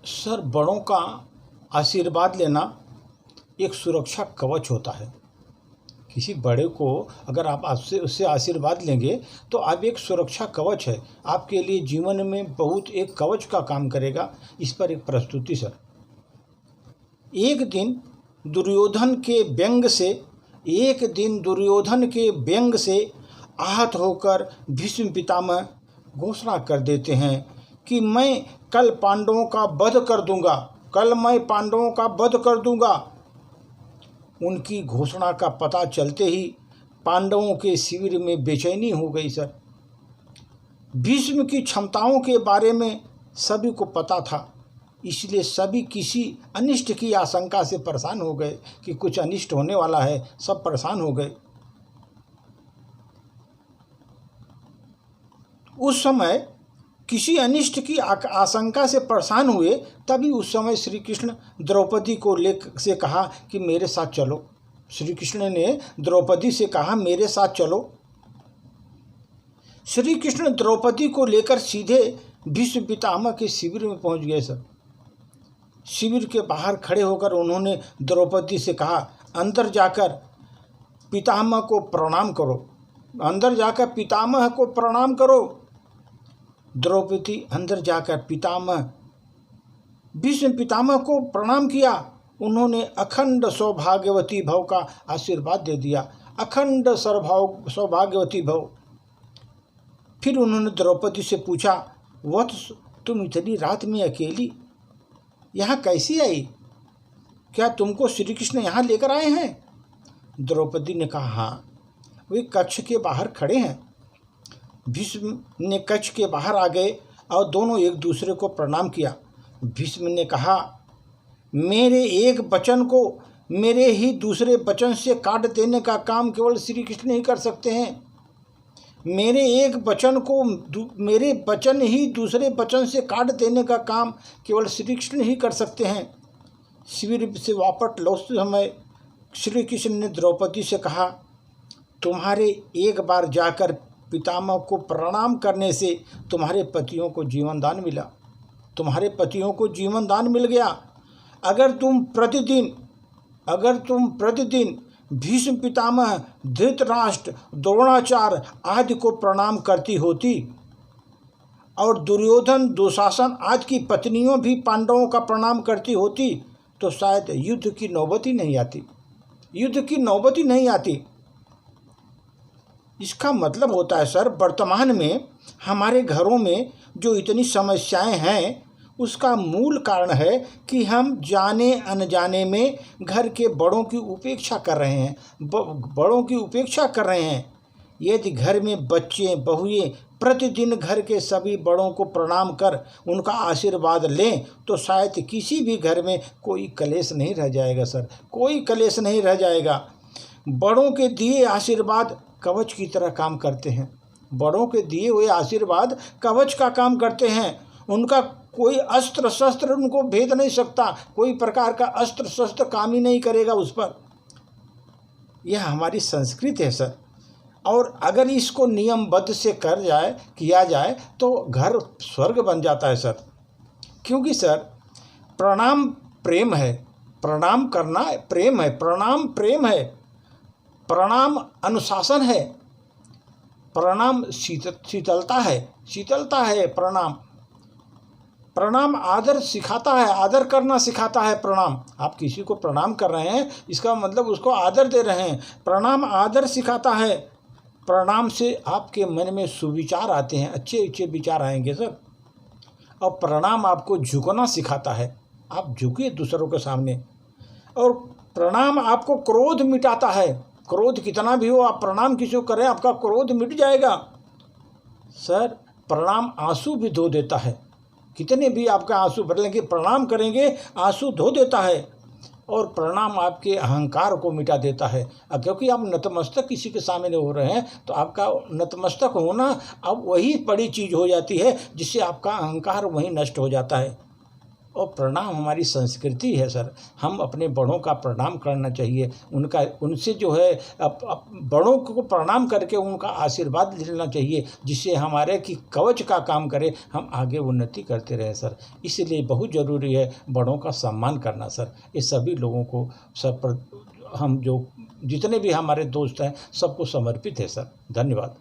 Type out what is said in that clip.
Sir, बड़ों का आशीर्वाद लेना एक सुरक्षा कवच होता है। किसी बड़े को अगर आप आपसे उससे आशीर्वाद लेंगे तो आप एक सुरक्षा कवच है, आपके लिए जीवन में बहुत एक कवच का काम करेगा। इस पर एक प्रस्तुति सर। एक दिन दुर्योधन के व्यंग से आहत होकर भीष्म पितामह घोषणा कर देते हैं कि मैं कल पांडवों का वध कर दूंगा। उनकी घोषणा का पता चलते ही पांडवों के शिविर में बेचैनी हो गई सर। भीष्म की क्षमताओं के बारे में सभी को पता था, इसलिए सभी किसी अनिष्ट की आशंका से परेशान हो गए कि कुछ अनिष्ट होने वाला है। सब परेशान हो गए। उस समय किसी अनिष्ट की आशंका से परेशान हुए, तभी उस समय श्री कृष्ण द्रौपदी को से कहा कि मेरे साथ चलो। श्री कृष्ण ने द्रौपदी से कहा मेरे साथ चलो। श्री कृष्ण द्रौपदी को लेकर सीधे भीष्म पितामह के शिविर में पहुंच गए सर। शिविर के बाहर खड़े होकर उन्होंने द्रौपदी से कहा, अंदर जाकर पितामह को प्रणाम करो। द्रौपदी अंदर जाकर भीष्म पितामह को प्रणाम किया। उन्होंने अखंड सौभाग्यवती भव का आशीर्वाद दे दिया। अखंड सौभाग्यवती भव। फिर उन्होंने द्रौपदी से पूछा, वत्स, तुम इतनी रात में अकेली यहाँ कैसी आई? क्या तुमको श्री कृष्ण यहाँ लेकर आए हैं? द्रौपदी ने कहा, हाँ, वे कक्ष के बाहर खड़े हैं। भीष्म ने कक्ष के बाहर आ गए और दोनों एक दूसरे को प्रणाम किया। भीष्म ने कहा, मेरे एक वचन को मेरे ही दूसरे वचन से काट देने का काम केवल श्री कृष्ण ही कर सकते हैं। मेरे वचन ही दूसरे वचन से काट देने का काम केवल श्री कृष्ण ही कर सकते हैं। शिविर से वापस लौटते समय श्री कृष्ण ने द्रौपदी से कहा, तुम्हारे एक बार जाकर पितामह को प्रणाम करने से तुम्हारे पतियों को जीवन दान मिल गया। अगर तुम प्रतिदिन भीष्म पितामह, धृतराष्ट्र, द्रोणाचार्य आदि को प्रणाम करती होती और दुर्योधन, दुशासन आदि की पत्नियों भी पांडवों का प्रणाम करती होती तो शायद युद्ध की नौबत ही नहीं आती। इसका मतलब होता है सर, वर्तमान में हमारे घरों में जो इतनी समस्याएं हैं उसका मूल कारण है कि हम जाने अनजाने में घर के बड़ों की उपेक्षा कर रहे हैं। यदि घर में बच्चे बहुएं प्रतिदिन घर के सभी बड़ों को प्रणाम कर उनका आशीर्वाद लें तो शायद किसी भी घर में कोई कलेश नहीं रह जाएगा सर, कोई कलेश नहीं रह जाएगा। बड़ों के दिए आशीर्वाद कवच की तरह काम करते हैं। बड़ों के दिए हुए आशीर्वाद कवच का काम करते हैं। उनका कोई अस्त्र शस्त्र उनको भेद नहीं सकता, कोई प्रकार का अस्त्र शस्त्र काम ही नहीं करेगा उस पर। यह हमारी संस्कृति है सर, और अगर इसको नियमबद्ध से किया जाए तो घर स्वर्ग बन जाता है सर। क्योंकि सर, प्रणाम प्रेम है, प्रणाम करना प्रेम है, प्रणाम अनुशासन है, प्रणाम शीतलता है। प्रणाम आदर सिखाता है, आदर करना सिखाता है। प्रणाम, आप किसी को प्रणाम कर रहे हैं इसका मतलब उसको आदर दे रहे हैं। प्रणाम आदर सिखाता है। प्रणाम से आपके मन में सुविचार आते हैं, अच्छे विचार आएंगे सर। और प्रणाम आपको झुकना सिखाता है, आप झुकिए दूसरों के सामने। और प्रणाम आपको क्रोध मिटाता है। क्रोध कितना भी हो, आप प्रणाम किसी को करें, आपका क्रोध मिट जाएगा सर। प्रणाम आंसू भी धो देता है। कितने भी आपका आंसू भर लेंगे, प्रणाम करेंगे, आंसू धो देता है। और प्रणाम आपके अहंकार को मिटा देता है। क्योंकि आप नतमस्तक किसी के सामने हो रहे हैं तो आपका नतमस्तक होना अब वही बड़ी चीज़ हो जाती है जिससे आपका अहंकार वहीं नष्ट हो जाता है। और प्रणाम हमारी संस्कृति है सर। हम अपने बड़ों का प्रणाम करना चाहिए, उनसे जो है बड़ों को प्रणाम करके उनका आशीर्वाद लेना चाहिए, जिससे हमारे की कवच का काम करे, हम आगे उन्नति करते रहे सर। इसलिए बहुत ज़रूरी है बड़ों का सम्मान करना सर। ये सभी लोगों को सब हम जो जितने भी हमारे दोस्त हैं सबको समर्पित है सर। धन्यवाद।